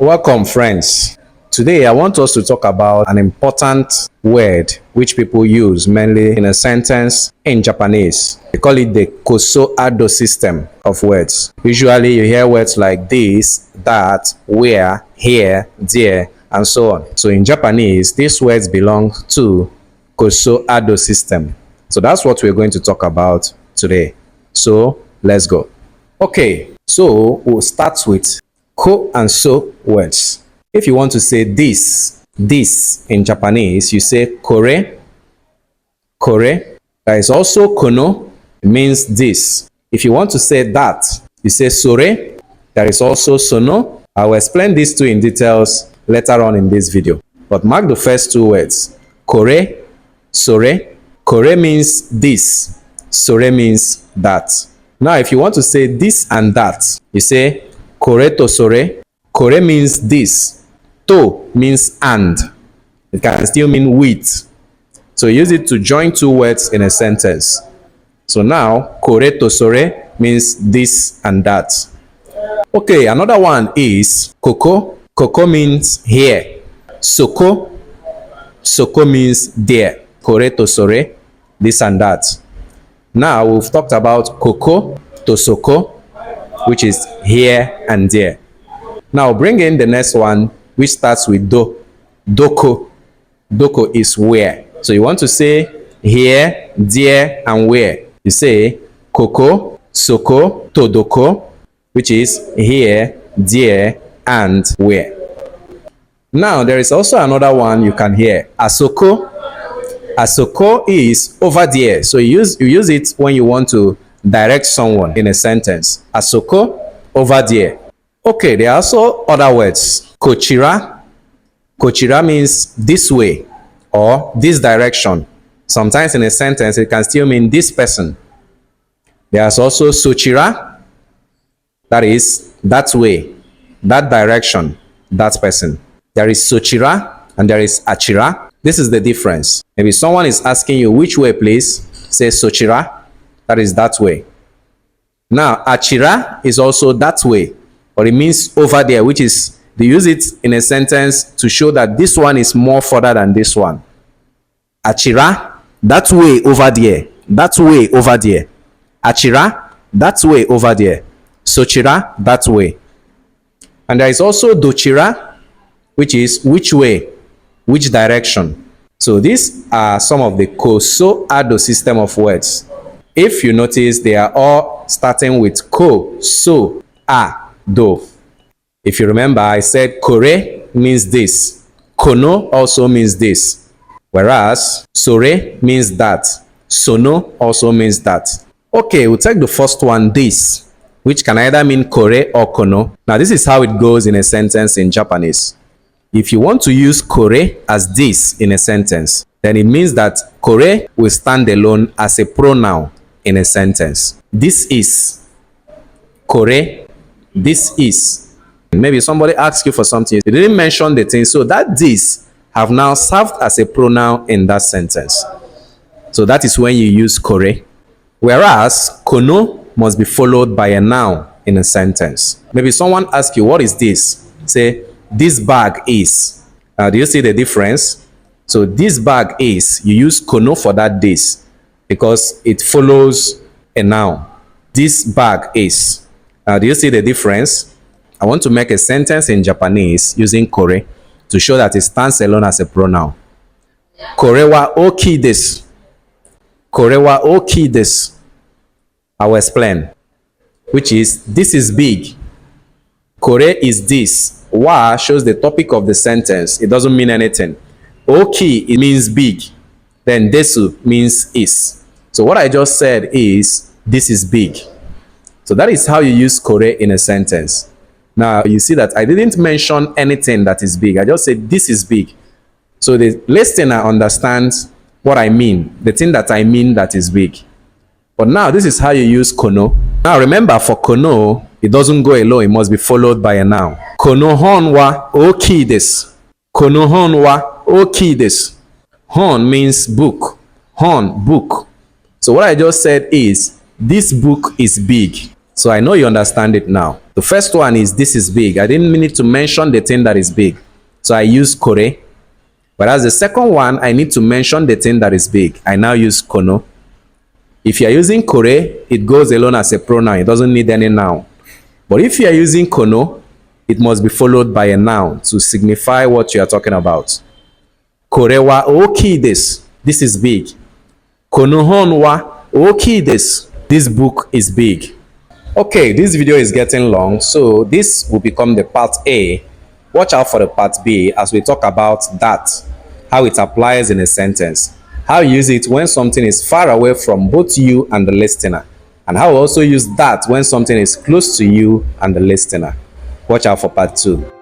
Welcome, friends. Today, I want us to talk about an important word which people use mainly in a sentence in Japanese. They call it the Koso Ado system of words. Usually, you hear words like this, that, where, here, there, and so on. So, in Japanese, these words belong to Koso Ado system. So, that's what we're going to talk about today. So, let's go. Okay, so we'll start with ko and so words. If you want to say this in Japanese, you say kore, kore. There is also kono, it means this. If you want to say that, you say sore. There is also sono. I will explain these two in details later on in this video. But mark the first two words, kore, sore. Kore means this, sore means that. Now, if you want to say this and that, you say kore to sore. Kore means this. To means and. It can still mean with. So use it to join two words in a sentence. So now, kore to sore means this and that. Okay, another one is koko. Koko means here. Soko. Soko means there. Kore to sore, this and that. Now, we've talked about koko to soko, which is here and there. Now, bring in the next one, which starts with do. Doko. Doko is where. So you want to say here, there, and where. You say koko, soko, todoko, which is here, there, and where. Now, there is also another one you can hear. Asoko. Asoko is over there. So you use it when you want to direct someone in a sentence. Asoko, over there. Okay, there are also other words. Kochira. Kochira means this way or this direction. Sometimes in a sentence, it can still mean this person. There's also sochira. That is that way, that direction, that person. There is sochira and there is achira. This is the difference. Maybe someone is asking you which way, please. Say sochira. That is that way. Now, achira is also that way. Or it means over there, which is, they use it in a sentence to show that this one is more further than this one. Achira, that way over there. That way over there. Achira, that way over there. Sochira, that way. And there is also dochira, which is which way, which direction. So these are some of the Koso Ado system of words. If you notice, they are all starting with ko, so, a, do. If you remember, I said kore means this. Kono also means this. Whereas sore means that. Sono also means that. Okay, we'll take the first one, this, which can either mean kore or kono. Now, this is how it goes in a sentence in Japanese. If you want to use kore as this in a sentence, then it means that kore will stand alone as a pronoun in a sentence. This is. Kore. This is. Maybe somebody asks you for something, you didn't mention the thing, so that this have now served as a pronoun in that sentence. So that is when you use kore. Whereas kono must be followed by a noun in a sentence. Maybe someone asks you, what is this? Say, this bag is. Do you see the difference? So this bag is, you use kono for that this because it follows a noun. This bag is. Do you see the difference? I want to make a sentence in Japanese using kore to show that it stands alone as a pronoun. Kore wa oki desu. Kore wa oki desu. I will explain. Which is, this is big. Kore is this. Wa shows the topic of the sentence. It doesn't mean anything. Oki, it means big. Then desu means is. So what I just said is, this is big. So that is how you use kore in a sentence. Now, you see that I didn't mention anything that is big. I just said this is big. So the listener understands what I mean, the thing that I mean that is big. But now, this is how you use kono. Now, remember, for kono, it doesn't go alone. It must be followed by a noun. Kono hon wa oki desu. Kono hon wa oki desu. Hon means book. Hon, book. So what I just said is, this book is big. So I know you understand it now. The first one is this is big. I didn't need to mention the thing that is big, so I use kore. Whereas the second one, I need to mention the thing that is big. I now use kono. If you are using kore, it goes alone as a pronoun. It doesn't need any noun. But if you are using kono, it must be followed by a noun to signify what you are talking about. Kore wa oki desu. This is big. Kono hon wa oki desu. This book is big. Okay, this video is getting long, so this will become the part A. Watch out for the part B as we talk about that, how it applies in a sentence, how you use it when something is far away from both you and the listener, and how we also use that when something is close to you and the listener. Watch out for part 2.